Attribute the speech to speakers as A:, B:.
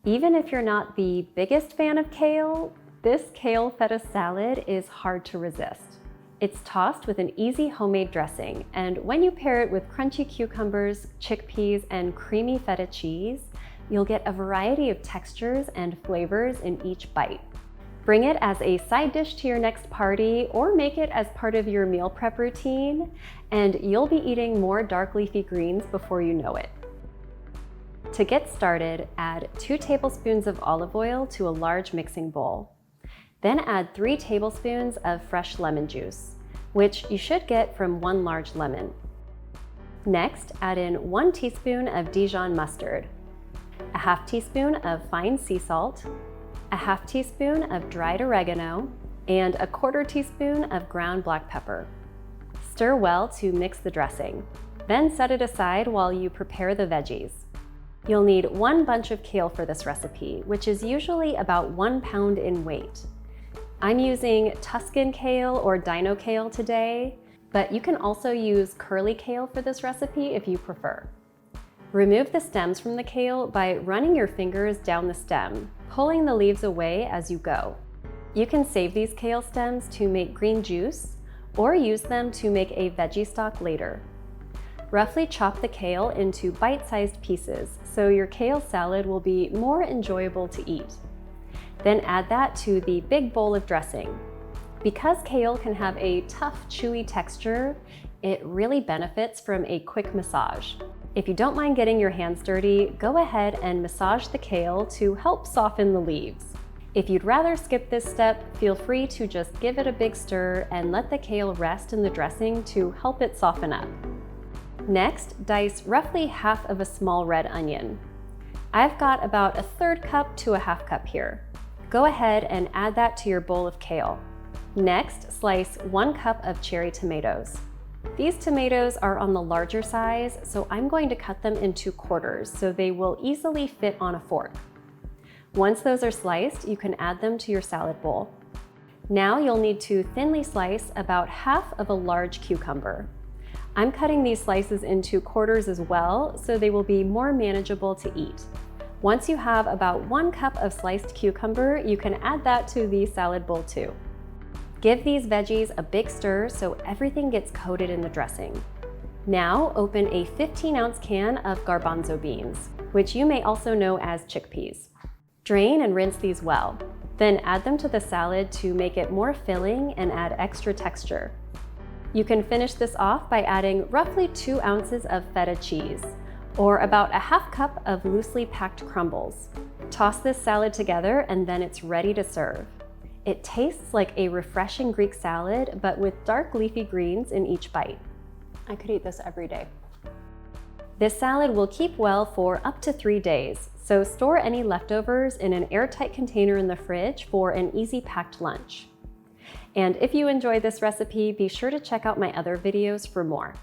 A: Even if you're not the biggest fan of kale, this kale feta salad is hard to resist. It's tossed with an easy homemade dressing, and when you pair it with crunchy cucumbers, chickpeas, and creamy feta cheese, you'll get a variety of textures and flavors in each bite. Bring it as a side dish to your next party or make it as part of your meal prep routine, and you'll be eating more dark leafy greens before you know it. To get started, add 2 tablespoons of olive oil to a large mixing bowl. Then add 3 tablespoons of fresh lemon juice, which you should get from 1 large lemon. Next, add in 1 teaspoon of Dijon mustard, a half teaspoon of fine sea salt, a half teaspoon of dried oregano, and a 1/4 teaspoon of ground black pepper. Stir well to mix the dressing. Then set it aside while you prepare the veggies. You'll need 1 bunch of kale for this recipe, which is usually about 1 pound in weight. I'm using Tuscan kale or dino kale today, but you can also use curly kale for this recipe if you prefer. Remove the stems from the kale by running your fingers down the stem, pulling the leaves away as you go. You can save these kale stems to make green juice or use them to make a veggie stock later. Roughly chop the kale into bite-sized pieces so your kale salad will be more enjoyable to eat. Then add that to the big bowl of dressing. Because kale can have a tough, chewy texture, it really benefits from a quick massage. If you don't mind getting your hands dirty, go ahead and massage the kale to help soften the leaves. If you'd rather skip this step, feel free to just give it a big stir and let the kale rest in the dressing to help it soften up. Next, dice roughly half of a small red onion. I've got about a 1/3 cup to a 1/2 cup here. Go ahead and add that to your bowl of kale. Next, slice 1 cup of cherry tomatoes. These tomatoes are on the larger size, so I'm going to cut them into quarters so they will easily fit on a fork. Once those are sliced, you can add them to your salad bowl. Now you'll need to thinly slice about half of a large cucumber. I'm cutting these slices into quarters as well, so they will be more manageable to eat. Once you have about 1 cup of sliced cucumber, you can add that to the salad bowl too. Give these veggies a big stir so everything gets coated in the dressing. Now open a 15-ounce can of garbanzo beans, which you may also know as chickpeas. Drain and rinse these well. Then add them to the salad to make it more filling and add extra texture. You can finish this off by adding roughly 2 ounces of feta cheese, or about a 1/2 cup of loosely packed crumbles. Toss this salad together and then it's ready to serve. It tastes like a refreshing Greek salad, but with dark leafy greens in each bite. I could eat this every day. This salad will keep well for up to 3 days, so store any leftovers in an airtight container in the fridge for an easy packed lunch. And if you enjoyed this recipe, be sure to check out my other videos for more.